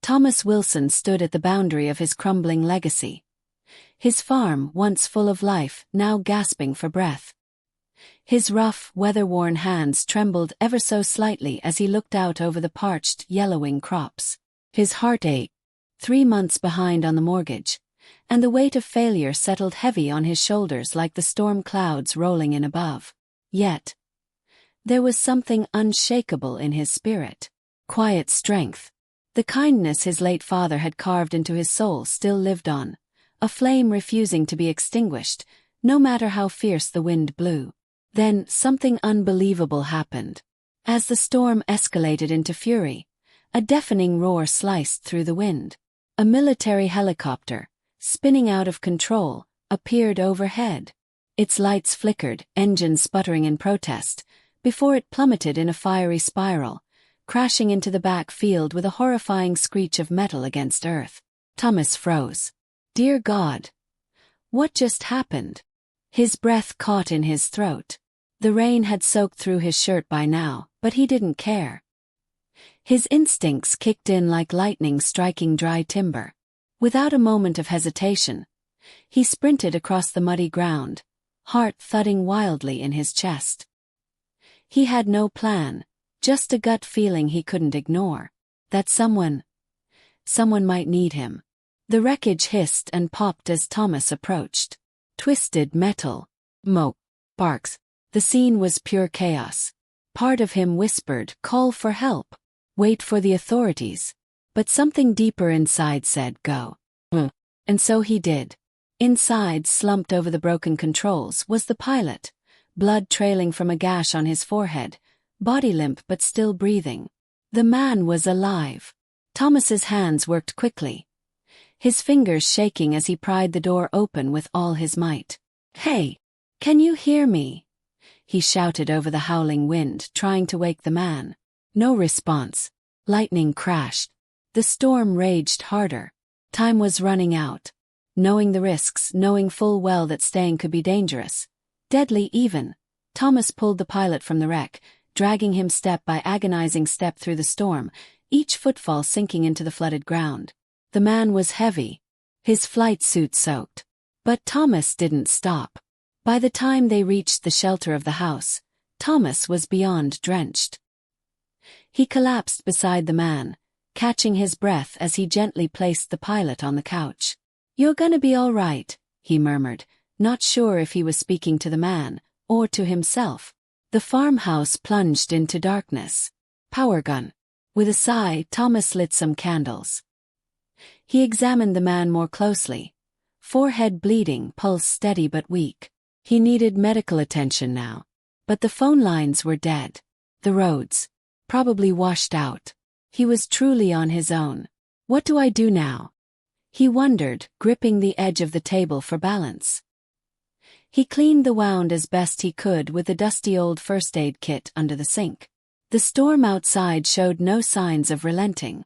Thomas Wilson stood at the boundary of his crumbling legacy. His farm, once full of life, now gasping for breath. His rough, weather-worn hands trembled ever so slightly as he looked out over the parched, yellowing crops. His heart ached, 3 months behind on the mortgage, and the weight of failure settled heavy on his shoulders like the storm clouds rolling in above. Yet, there was something unshakable in his spirit. Quiet strength. The kindness his late father had carved into his soul still lived on, a flame refusing to be extinguished, no matter how fierce the wind blew. Then something unbelievable happened. As the storm escalated into fury, a deafening roar sliced through the wind. A military helicopter, spinning out of control, appeared overhead. Its lights flickered, engines sputtering in protest, before it plummeted in a fiery spiral, crashing into the backfield with a horrifying screech of metal against earth. Thomas froze. Dear God! What just happened? His breath caught in his throat. The rain had soaked through his shirt by now, but he didn't care. His instincts kicked in like lightning striking dry timber. Without a moment of hesitation, he sprinted across the muddy ground, heart thudding wildly in his chest. He had no plan, just a gut feeling he couldn't ignore, that someone might need him. The wreckage hissed and popped as Thomas approached. Twisted metal, smoke, sparks. The scene was pure chaos. Part of him whispered, "Call for help. Wait for the authorities." But something deeper inside said, "Go." And so he did. Inside, slumped over the broken controls, was the pilot, blood trailing from a gash on his forehead, body limp but still breathing. The man was alive. Thomas's hands worked quickly, his fingers shaking as he pried the door open with all his might. "Hey! Can you hear me?" he shouted over the howling wind, trying to wake the man. No response. Lightning crashed. The storm raged harder. Time was running out. Knowing the risks, knowing full well that staying could be dangerous, deadly even, Thomas pulled the pilot from the wreck, dragging him step by agonizing step through the storm, each footfall sinking into the flooded ground. The man was heavy, his flight suit soaked. But Thomas didn't stop. By the time they reached the shelter of the house, Thomas was beyond drenched. He collapsed beside the man, catching his breath as he gently placed the pilot on the couch. "You're gonna be all right," he murmured, not sure if he was speaking to the man, or to himself. The farmhouse plunged into darkness. Power gun. With a sigh, Thomas lit some candles. He examined the man more closely. Forehead bleeding, pulse steady but weak. He needed medical attention now. But the phone lines were dead. The roads, probably washed out. He was truly on his own. What do I do now? He wondered, gripping the edge of the table for balance. He cleaned the wound as best he could with the dusty old first aid kit under the sink. The storm outside showed no signs of relenting.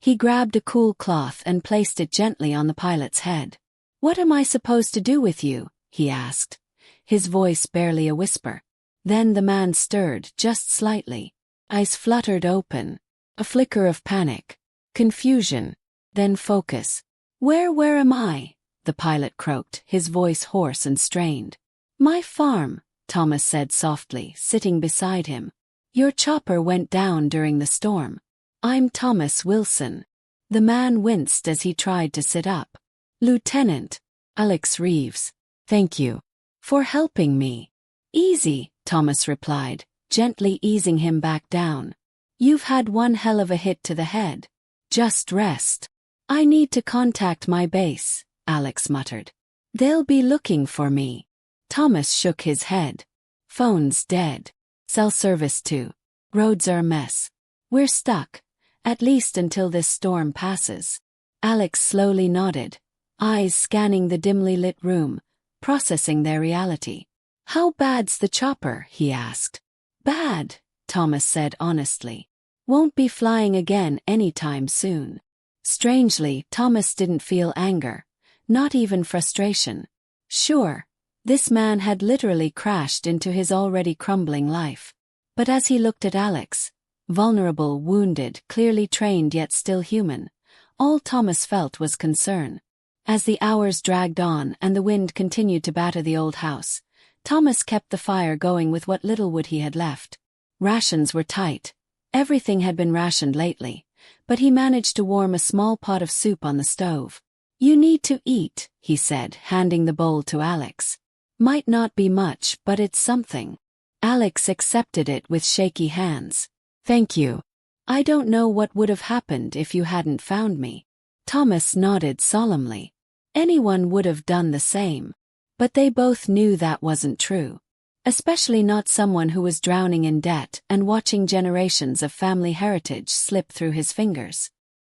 He grabbed a cool cloth and placed it gently on the pilot's head. "What am I supposed to do with you?" he asked, his voice barely a whisper. Then the man stirred, just slightly. Eyes fluttered open. A flicker of panic. Confusion. Then focus. Where am I?" the pilot croaked, his voice hoarse and strained. "My farm," Thomas said softly, sitting beside him. "Your chopper went down during the storm. I'm Thomas Wilson." The man winced as he tried to sit up. "Lieutenant Alex Reeves. Thank you for helping me." "Easy," Thomas replied, gently easing him back down. "You've had one hell of a hit to the head. Just rest." "I need to contact my base," Alex muttered. "They'll be looking for me." Thomas shook his head. "Phone's dead. Cell service too. Roads are a mess. We're stuck, at least until this storm passes." Alex slowly nodded, eyes scanning the dimly lit room, processing their reality. "How bad's the chopper?" he asked. "Bad," Thomas said honestly. "Won't be flying again anytime soon." Strangely, Thomas didn't feel anger, not even frustration. Sure, this man had literally crashed into his already crumbling life. But as he looked at Alex, vulnerable, wounded, clearly trained yet still human. All Thomas felt was concern. As the hours dragged on and the wind continued to batter the old house, Thomas kept the fire going with what little wood he had left. Rations were tight. Everything had been rationed lately, but he managed to warm a small pot of soup on the stove. "You need to eat," he said, handing the bowl to Alex. "Might not be much, but it's something." Alex accepted it with shaky hands. "Thank you. I don't know what would have happened if you hadn't found me." Thomas nodded solemnly. Anyone would have done the same. But they both knew that wasn't true. Especially not someone who was drowning in debt and watching generations of family heritage slip through his fingers.